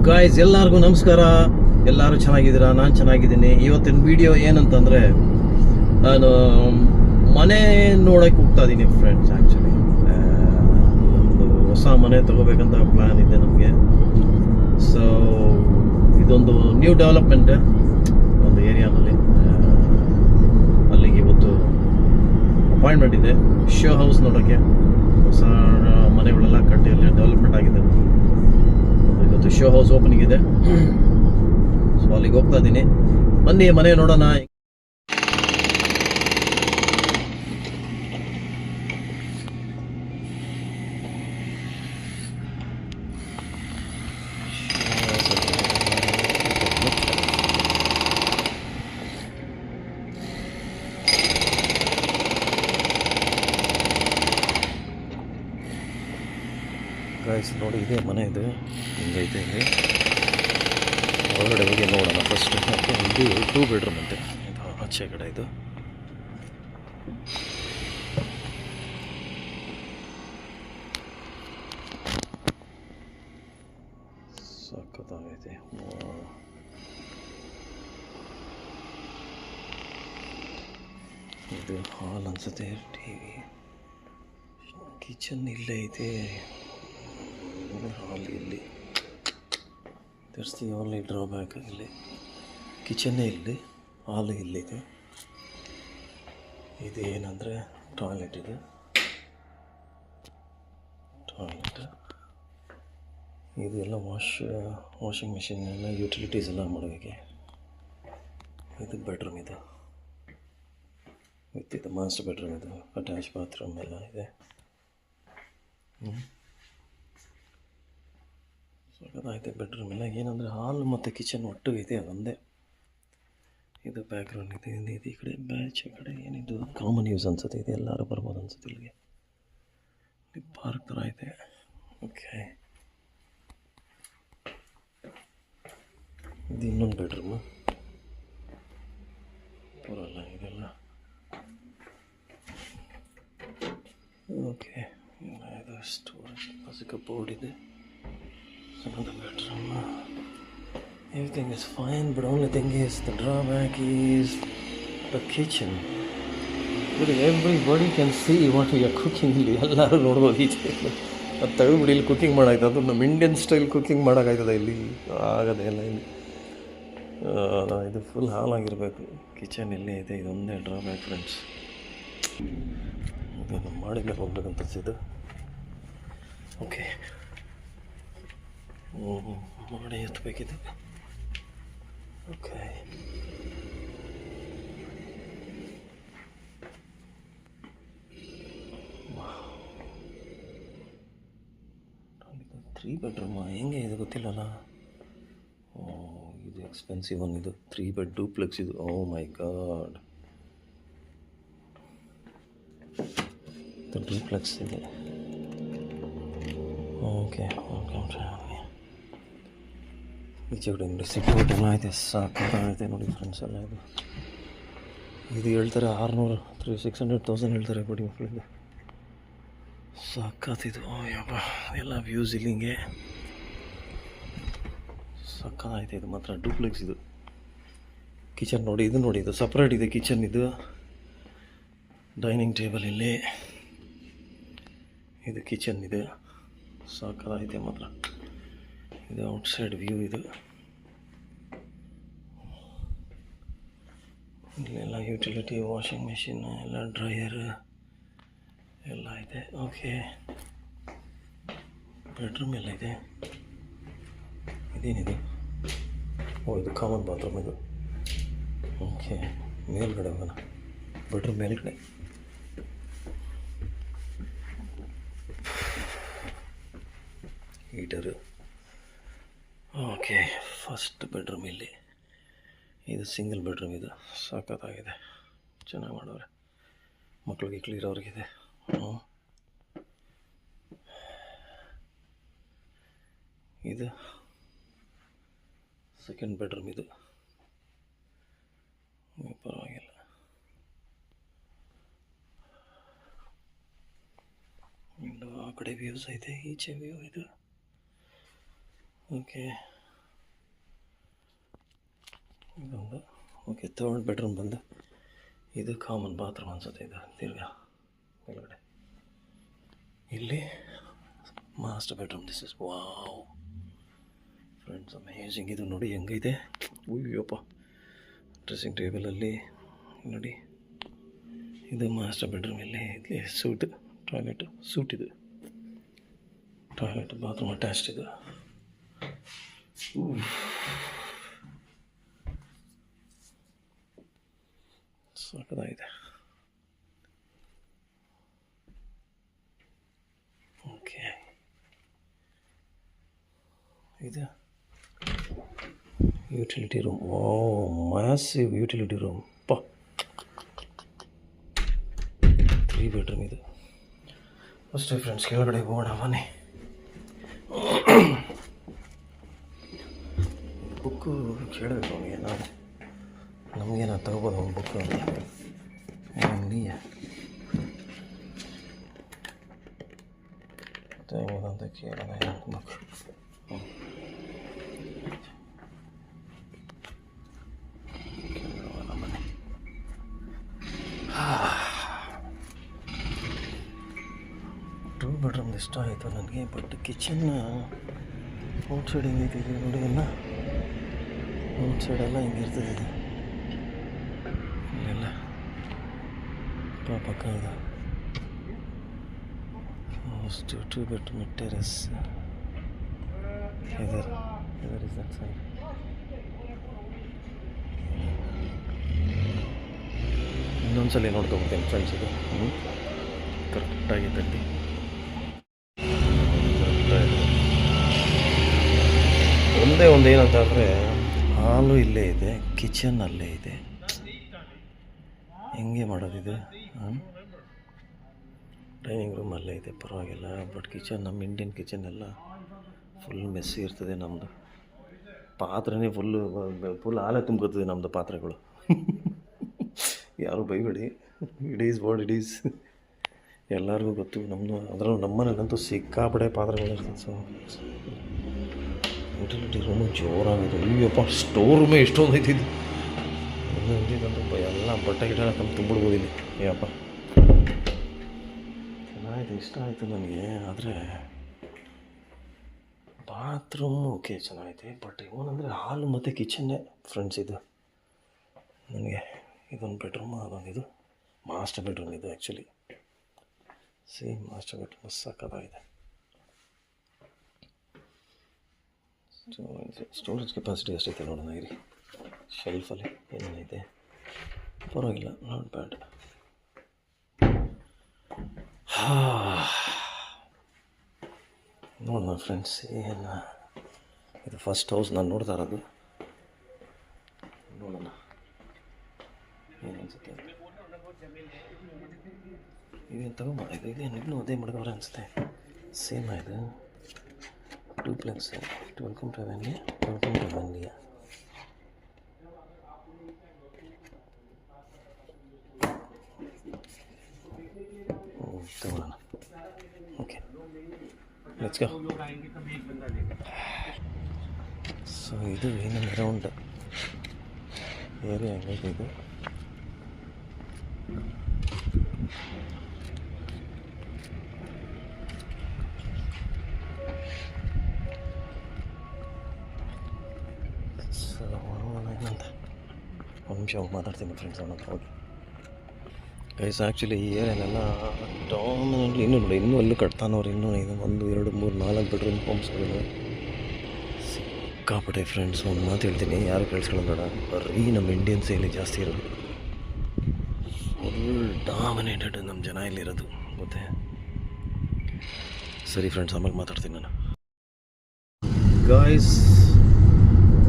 Guys ಎಲ್ಲರಿಗೂ ನಮಸ್ಕಾರ. ಎಲ್ಲರೂ ಚೆನ್ನಾಗಿದ್ದೀರಾ? ನಾನು ಚೆನ್ನಾಗಿದ್ದೀನಿ. ಇವತ್ತಿನ ವಿಡಿಯೋ ಏನಂತಂದರೆ, ನಾನು ಮನೆ ನೋಡೋಕ್ಕೆ ಹೋಗ್ತಾ ಇದ್ದೀನಿ ಫ್ರೆಂಡ್ಸ್. ಆ್ಯಕ್ಚುಲಿ ಒಂದು ಹೊಸ ಮನೆ ತೊಗೋಬೇಕಂತ ಪ್ಲ್ಯಾನ್ ಇದೆ ನಮಗೆ. ಸೊ ಇದೊಂದು ನ್ಯೂ ಡೆವಲಪ್ಮೆಂಟ್ ಒಂದು ಏರಿಯಾನಲ್ಲಿ. ಅಲ್ಲಿಗೆ ಇವತ್ತು ಅಪಾಯಿಂಟ್ಮೆಂಟ್ ಇದೆ. ಶೋ ಹೌಸ್ ನೋಡೋಕ್ಕೆ. ಹೊಸ ಮನೆಗಳೆಲ್ಲ ಕಟ್ಟಿ ಅಲ್ಲಿ ಡೆವಲಪ್ಮೆಂಟ್ ಆಗಿದೆ. ಇವತ್ತು ಶೋ ಹೌಸ್ ಓಪನಿಂಗ್ ಇದೆ. ಸೊ ಅಲ್ಲಿಗೆ ಹೋಗ್ತಾ ಇದ್ದೀನಿ. ಬನ್ನಿ ಮನೆ ನೋಡೋಣ. ಗಾಯ್ಸ್ ನೋಡಿ, ಇದೇ ಮನೆ ಇದು. ಹಿಂಗೈತೆ ಇಲ್ಲಿ. ಹೊರಗಡೆ ಹೋಗಿ ನೋಡೋಣ ಫಸ್ಟ್. ಇದು 2 ಬೆಡ್ರೂಮ್ ಅಂತೆ. ಇದು ಆಚೆ ಕಡೆ ಇದು. ಸಖತ್ತಾಗೈತೆ. ಇದು ಹಾಲ್ ಅನ್ಸುತ್ತೆ. ಟಿವಿ, ಕಿಚನ್ ಇಲ್ಲೇ ಐತೆ. ಹಾಲ್ ಇಲ್ಲಿ. That's the only drawback. ಇಲ್ಲಿ ಕಿಚನ್ನೇ ಇಲ್ಲಿ, ಹಾಲು ಇಲ್ಲಿದೆ. ಇದು ಏನಂದರೆ ಟಾಯ್ಲೆಟ್. ಇದು ಟಾಯ್ಲೆಟ್. ಇದೆಲ್ಲ ವಾಷಿಂಗ್ ಮಿಷಿನ್ ಎಲ್ಲ ಯುಟಿಲಿಟೀಸ್ ಎಲ್ಲ ಮಾಡೋಕ್ಕೆ. ಇದು ಬೆಡ್ರೂಮ್. ಇದು ವಿತ್ ಇದು ಮಾಸ್ಟರ್ ಬೆಡ್ರೂಮ್. ಇದು ಅಟ್ಯಾಚ್ ಬಾತ್ರೂಮ್ ಎಲ್ಲ ಇದೆ. ಸಖತ್ತಾಯ್ತು ಬೆಡ್ರೂಮ್ ಎಲ್ಲ. ಏನಂದರೆ ಹಾಲ್ ಮತ್ತು ಕಿಚನ್ ಒಟ್ಟು ಇದೆ ಒಂದೇ. ಇದು ಬ್ಯಾಕ್ಗ್ರೌಂಡ್ ಇದೆ. ಇದು ಈ ಕಡೆ ಬ್ಯಾಚ್ ಕಡೆ ಏನಿದು ಕಾಮನ್ ಯೂಸ್ ಅನ್ಸುತ್ತೆ. ಇದು ಎಲ್ಲರೂ ಬರ್ಬೋದು ಅನ್ಸುತ್ತೆ ಇಲ್ಲಿಗೆ. ಇಲ್ಲಿ ಪಾರ್ಕ್ ಥರ ಇದೆ. ಓಕೆ, ಇದು ಇನ್ನೊಂದು ಬೆಡ್ರೂಮು. ಬರೋಲ್ಲ ಇದೆಲ್ಲ. ಓಕೆ, ಇದು ಸ್ಟೋರೇಜ್ ಪಸಿಕ ಬೋರ್ಡ್ ಇದೆ. Another bedroom. Everything is fine, but only thing is the drawback is the kitchen. But everybody can see what we are cooking. ಎಲ್ಲರೂ ನೋಡ್ಬೋದು ಈಚೆ. ಅದು ತೆಗೆದುಬಿಡಿ, ಇಲ್ಲಿ ಕುಕ್ಕಿಂಗ್ ಮಾಡಾಯ್ತು. ಅದು ನಮ್ಮ ಇಂಡಿಯನ್ ಸ್ಟೈಲ್ ಕುಕ್ಕಿಂಗ್ ಮಾಡೋಕ್ಕಾಯ್ತದೆ ಇಲ್ಲಿ? ಆಗದೆ ಎಲ್ಲ ಇಲ್ಲಿ. ಇದು ಫುಲ್ ಹಾಲಾಗಿರಬೇಕು. ಕಿಚನ್ ಇಲ್ಲೇ ಇದೆ. ಇದೊಂದೇ ಡ್ರಾಬ್ಯಾಕ್ ಫ್ರೆಂಡ್ಸ್. ಇದು ಮಾಡಿದ್ಮೇಲೆ ಹೋಗ್ಬೇಕಂತ ಅನಿಸಿದ್ದು. ಓಕೆ, ಮಾಡಿ ಎತ್ತಬೇಕಿದೆ. ಓಕೆ, 3 ಬೆಡ್ರೂಮಾ? ಹೆಂಗೆ ಇದು ಗೊತ್ತಿಲ್ಲಲ್ಲ. ಇದು ಎಕ್ಸ್ಪೆನ್ಸಿವ್ ಒನ್. ಇದು 3 ಬೆಡ್ ಡೂಪ್ಲೆಕ್ಸ್ ಇದು. ಓ ಮೈ ಗಾಡ್, ಇದು ಡೂಪ್ಲೆಕ್ಸ್ ಇದೆ. Okay okay. ಈಚೆ ಕಡೆ ನೋಡಿ ಸಿಕ್ಕಿಬಿಟ್ಟು ಎಲ್ಲ ಐತೆ. ಸಾಕಾಗೈತೆ ನೋಡಿ ಫ್ರೆಂಡ್ಸ್ ಎಲ್ಲ. ಇದು ಹೇಳ್ತಾರೆ 600,000 ಹೇಳ್ತಾರೆ ಬಡಿ ಮಕ್ಕಳಿಗೆ. ಸಾಕಾತಿದು. ಯಪ್ಪ, ಎಲ್ಲ ವ್ಯೂಸ್ ಇಲ್ಲಿ ಹಿಂಗೆ ಸಾಕಾಗೈತೆ. ಇದು ಮಾತ್ರ ಡೂಪ್ಲೆಕ್ಸ್. ಇದು ಕಿಚನ್ ನೋಡಿ. ಇದು ನೋಡಿ, ಇದು ಸಪ್ರೇಟ್ ಇದೆ ಕಿಚನ್. ಇದು ಡೈನಿಂಗ್ ಟೇಬಲ್ ಇಲ್ಲಿ. ಇದು ಕಿಚನ್ ಇದೆ. ಸಾಕಾಗೈತೆ ಮಾತ್ರ. ಇದು ಔಟ್ಸೈಡ್ ವ್ಯೂ. ಇದು ಇಲ್ಲೆಲ್ಲ ಯುಟಿಲಿಟಿ, ವಾಷಿಂಗ್ ಮೆಷಿನ್ ಎಲ್ಲ, ಡ್ರೈಯರ್ ಎಲ್ಲ ಇದೆ. ಓಕೆ, ಬೆಡ್ರೂಮ್ ಎಲ್ಲ ಇದೆ. ಇದೇನಿದು? ಓ, ಇದು ಕಾಮನ್ ಬಾತ್ರೂಮ್ ಇದು. ಓಕೆ, ಮೇಲ್ಗಡೆ ಹೋಗೋಣ. ಬೆಡ್ರೂಮ್ ಮೇಲ್ಗಡೆ. ಹೀಟರು. ಓಕೆ, ಫಸ್ಟ್ ಬೆಡ್ರೂಮ್ ಇಲ್ಲಿ. ಇದು ಸಿಂಗಲ್ ಬೆಡ್ರೂಮ್. ಇದು ಸಖತ್ತಾಗಿದೆ. ಚೆನ್ನಾಗಿ ಮಾಡೋರೆ. ಮಕ್ಕಳಿಗೆ ಕ್ಲೀರವ್ರಿಗಿದೆ. ಇದು ಸೆಕೆಂಡ್ ಬೆಡ್ರೂಮ್. ಇದು ಪರವಾಗಿಲ್ಲ. ಇನ್ನು ಆ ಕಡೆ ವ್ಯೂಸ್ ಐತೆ, ಈಚೆ ವ್ಯೂ ಇದು. ಓಕೆ, ಇದೊಂದು ಓಕೆ. ಥರ್ಡ್ ಬೆಡ್ರೂಮ್ ಬಂದು ಇದು ಕಾಮನ್ ಬಾತ್ರೂಮ್ ಅನ್ಸುತ್ತೆ. ಇದು ತಿರ್ಗಾ ಕೆಳಗಡೆ ಇಲ್ಲಿ master bedroom. This is wow friends, amazing. ಇದು ನೋಡಿ ಹೆಂಗೈತೆ. ಉಯ್ಯಪ್ಪ, ಡ್ರೆಸ್ಸಿಂಗ್ ಟೇಬಲಲ್ಲಿ ನೋಡಿ. ಇದು ಮಾಸ್ಟರ್ ಬೆಡ್ರೂಮ್. ಇಲ್ಲಿ ಸೂಟ್, ಟಾಯ್ಲೆಟ್ ಸೂಟ್. ಇದು ಟಾಯ್ಲೆಟ್ ಬಾತ್ರೂಮ್ ಅಟ್ಯಾಚ್ಡ್. ಇದು ಸಾಕದಾಗಿದೆ. ಓಕೆ, ಇದು ಯುಟಿಲಿಟಿ ರೂಮ್. ಓ, ಮ್ಯಾಸಿವ್ ಯುಟಿಲಿಟಿ ರೂಮ್. 3 ಬೆಡ್ರೂಮ್ ಇದು ಅಷ್ಟೇ ಫ್ರೆಂಡ್ಸ್. ಕೆಳಗಡೆ ಹೋಗೋಣ ಬನ್ನಿ. ಬುಕ್ಕು ಕೇಳಬೇಕು ಅವನಿಗೆ. ನಮಗೇನ ತಗೋಬೋದು ಒಂದು ಬುಕ್ ಅಂತ. ನೀಯ ತಗೋಬೋದಂತ ಕೇಳೋಣ. ಬುಕ್ ಮನೆ. 2 ಬೆಡ್ರೂಮ್ ಇಷ್ಟ ಆಯಿತು ನನಗೆ. ಬಟ್ ಕಿಚನ್ ಔಟ್ಸೈಡ್ ಹೆಂಗೈತೆ ನೋಡಿ. ಎಲ್ಲ ಔಟ್ಸೈಡೆಲ್ಲ ಹಿಂಗಿರ್ತದೆ. ಇದು ಇಲ್ಲೆಲ್ಲ ಪಕ್ಕ ಇದು ಅಷ್ಟು 2 ಬೆಡ್ರೂಮ್ ಟೆರೆಸ್. ಇದರ್ ಇಸ್ ದಟ್ ಸೈಡ್. ಇನ್ನೊಂದ್ಸಲ ನೋಡ್ಕೊಬಿಡ್ತೇನೆ ಫ್ರೆಂಡ್ಸ್. ಇದು ಕರೆಕ್ಟಾಗಿ ತಟ್ಟಿ ಒಂದೇ ಒಂದು ಏನಂತಂದರೆ ಹಾಲು ಇಲ್ಲೇ ಇದೆ, ಕಿಚನ್ ಅಲ್ಲೇ ಇದೆ. ಹೆಂಗೆ ಮಾಡೋದಿದೆ? ಡೈನಿಂಗ್ ರೂಮ್ ಅಲ್ಲೇ ಇದೆ, ಪರವಾಗಿಲ್ಲ. ಬಟ್ ಕಿಚನ್, ನಮ್ಮ ಇಂಡಿಯನ್ ಕಿಚನ್ ಎಲ್ಲ ಫುಲ್ ಮೆಸ್ಸಿ ಇರ್ತದೆ. ನಮ್ಮದು ಪಾತ್ರೆನೇ ಫುಲ್ ಹಾಲೇ ತುಂಬ್ಕೊತದೆ ನಮ್ಮದು ಪಾತ್ರೆಗಳು. ಯಾರು ಬೈಬೇಡಿ, it is what it is. ಎಲ್ಲರಿಗೂ ಗೊತ್ತು. ನಮ್ಮದು ಅದರಲ್ಲೂ ನಮ್ಮನೇಲಂತೂ ಸಿಕ್ಕಾಪಡೆ ಪಾತ್ರೆಗಳು ಇರ್ತದೆ. ಸೊ ಯುಟಿಲಿಟಿ ರೂಮು ಜೋರಾಗಿದೆ. ಅಯ್ಯಪ್ಪ, ಸ್ಟೋರ್ ರೂಮೇ ಎಷ್ಟೊಂದು ಐತಿದ್ದು. ಅಂತಿದ್ದಂತೂ ಎಲ್ಲ ಬಟ್ಟೆ ಗಿಡ ತಮ್ಮ ತುಂಬಿಡ್ಬೋದು ಇಲ್ಲಿ. ಅಯ್ಯಪ್ಪ, ಚೆನ್ನಾಗಿದೆ, ಇಷ್ಟ ಆಯಿತು ನನಗೆ. ಆದರೆ ಬಾತ್ರೂಮ್ ಓಕೆ ಚೆನ್ನಾಗೈತೆ. ಬಟ್ ಏನಂದರೆ ಹಾಲು ಮತ್ತು ಕಿಚನ್ನೇ ಫ್ರೆಂಡ್ಸ್. ಇದು ನನಗೆ ಇದೊಂದು ಬೆಡ್ರೂಮ್, ಅದೊಂದು ಇದು ಮಾಸ್ಟರ್ ಬೆಡ್ರೂಮ್. ಇದು ಆ್ಯಕ್ಚುಲಿ ಸೇಮ್ ಮಾಸ್ಟರ್ ಬೆಡ್ರೂಮ್ ಸಕ್ಕತ್ತಾಗಿದೆ. ಸ್ಟೋರೇಜ್ ಕೆಪಾಸಿಟಿ ಎಷ್ಟೈತೆ ನೋಡೋಣ ಇರಿ. ಶೆಲ್ಫಲ್ಲಿ ಏನೇನೈತೆ, ಪರವಾಗಿಲ್ಲ, ನಾಟ್ ಬ್ಯಾಡ್. ನೋಡೋಣ ಫ್ರೆಂಡ್ಸ್. ಏನು ಇದು ಫಸ್ಟ್ ಹೌಸ್ ನಾನು ನೋಡ್ತಾ ಇರೋದು. ನೋಡೋಣ ಏನು ಅನಿಸುತ್ತೆ. ಇದೇನು ತಗೊಂಬ, ಇದೇನು ಇನ್ನೂ ಅದೇ ಮಡ್ಗವ್ರೆ ಅನಿಸುತ್ತೆ. ಸೇಮ್ ಇದು ಡೂಪ್ಲೆಕ್ಸ್. Welcome to avenue. ತಗೊಳ್ಳೋಣ. Okay, let's go. ಸೊ ಇದು ಏನು ಅರೌಂಡ್ ಏರಿಯಾ ಹೆಂಗೈತೆ ಇದು. ಸೊ ಏನಂತ ಒಂದು ನಿಮಿಷ ಮಾತಾಡ್ತೀನಿ ಫ್ರೆಂಡ್ಸ್. ಅವನ ಹತ್ರ ಹೋಗಿ ಗೈಸ್. ಆ್ಯಕ್ಚುಲಿ ಈ ಏರಿಯಾನೆಲ್ಲ ಡಾಮಿನೆಂಟ್ಲಿ ಇನ್ನೂ ನೋಡಿ, ಇನ್ನೂ ಅಲ್ಲೂ ಕಟ್ತಾನವ್ರು. ಇನ್ನೂ ಇದು 1 2 3 4 ಬೆಡ್ರೂಮ್ ಹೋಮ್ಸ್ಗಳಿವೆ. ಸಿಕ್ಕಾಪಟ್ಟೆ ಫ್ರೆಂಡ್ಸ್. ಒಂದು ಮಾತು ಹೇಳ್ತೀನಿ, ಯಾರು ಕೇಳಿಸ್ಕೊಳ್ಳೋದು ಬೇಡ. ಬರೀ ನಮ್ಮ ಇಂಡಿಯನ್ಸೇ ಇಲ್ಲಿ ಜಾಸ್ತಿ ಇರೋದು. ಫುಲ್ ಡಾಮಿನೇಟೆಡ್ ನಮ್ಮ ಜನ ಇಲ್ಲಿರೋದು ಗೊತ್ತೇ. ಸರಿ ಫ್ರೆಂಡ್ಸ್, ಆಮೇಲೆ ಮಾತಾಡ್ತೀನಿ ನಾನು. ಗಾಯ್ಸ್,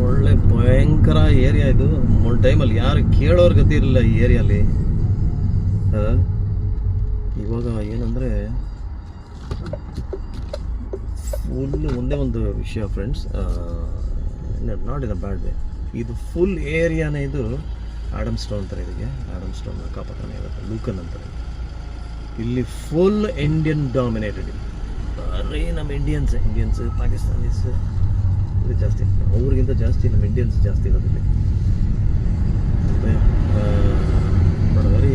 ಒಳ್ಳೆ ಭಯಂಕರ ಏರಿಯಾ ಇದು. ಒಂದು ಟೈಮಲ್ಲಿ ಯಾರು ಕೇಳೋರು ಗತಿ ಇರಲಿಲ್ಲ ಈ ಏರಿಯಲ್ಲಿ. ಇವಾಗ ಏನಂದರೆ ಫುಲ್ ಒಂದೇ ಒಂದು ವಿಷಯ friends, not in a bad way. ಇದು ಫುಲ್ ಏರಿಯಾನೇ ಇದು ಆಡಮ್ ಸ್ಟೋನ್ ಅಂತಾರೆ. ಇದಕ್ಕೆ ಆಡಮ್ ಸ್ಟೋನ್ ಅಕ್ಕಪಕ್ಕನೇ ಇರುತ್ತೆ, ಲೂಕನ್ ಅಂತಾರೆ. ಇಲ್ಲಿ ಫುಲ್ ಇಂಡಿಯನ್ ಡಾಮಿನೇಟೆಡ್. ಬರೀ ನಮ್ಮ ಇಂಡಿಯನ್ಸ್ ಪಾಕಿಸ್ತಾನೀಸ್ ಇದು ಜಾಸ್ತಿ. ಅವ್ರಿಗಿಂತ ಜಾಸ್ತಿ ನಮ್ಮ ಇಂಡಿಯನ್ಸ್ ಜಾಸ್ತಿ ಇರೋದಿಲ್ಲ.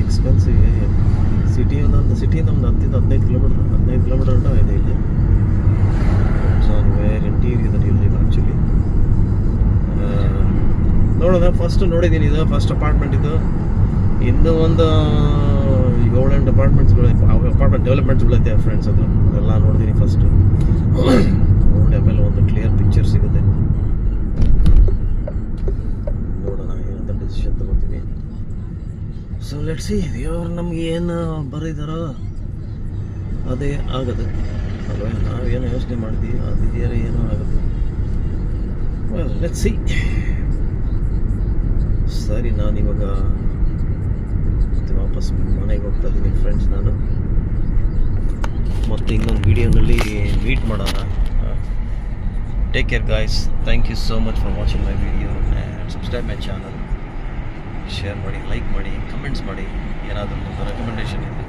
ಎಕ್ಸ್ಪೆನ್ಸಿವ್. ಸಿಟಿಯಿಂದ ಒಂದು 10-15 ಕಿಲೋಮೀಟರ್ ಇದೆ ಇಲ್ಲಿ. It's on where interior that you live actually. ನೋಡೋಣ, ಫಸ್ಟ್ ನೋಡಿದ್ದೀನಿ, ಇದು ಫಸ್ಟ್ ಅಪಾರ್ಟ್ಮೆಂಟ್ ಇದು. ಇನ್ನೂ ಒಂದು 7-8 ಅಪಾರ್ಟ್ಮೆಂಟ್ ಡೆವಲಪ್ಮೆಂಟ್ಸ್ಗಳೈತೆ ಫ್ರೆಂಡ್ಸ್. ಅದೆಲ್ಲ ನೋಡಿದ್ದೀನಿ ಫಸ್ಟು. ನೋಡಿ ಆಮೇಲೆ ಒಂದು ಕ್ಲಿಯರ್ ಪಿಕ್ಚರ್ ಸಿಗುತ್ತೆ. ನೋಡೋಣ ಏನಂತ ಡಿಸಿಷನ್ ತಗೋತೀನಿ. ಸೊ ಲೆಟ್ಸ್ ಸಿ, ದೇವ್ರು ನಮ್ಗೆ ಏನು ಬರೀದಾರೋ ಅದೇ ಆಗೋದು ಅಲ್ವಾ. ನಾವೇನು ಯೋಚನೆ ಮಾಡ್ತೀವಿ ಅದಿದೆಯಾರ ಏನೋ ಆಗುತ್ತೆ. Let's see. ಸರಿ, ನಾನಿವಾಗ ಮತ್ತೆ ವಾಪಸ್ ಮನೆಗೆ ಹೋಗ್ತಾ ಇದ್ದೀನಿ ಫ್ರೆಂಡ್ಸ್. ನಾನು ಮತ್ತೆ ಇನ್ನೊಂದು ವಿಡಿಯೋನಲ್ಲಿ ಮೀಟ್ ಮಾಡೋಣ. Take care guys. Thank you so much for watching my video and subscribe my channel. Share ಮಾಡಿ, ಲೈಕ್ ಮಾಡಿ, ಕಮೆಂಟ್ಸ್ ಮಾಡಿ. ಏನಾದರೂ ರೆಕಮೆಂಡೇಷನ್ ಇದೆ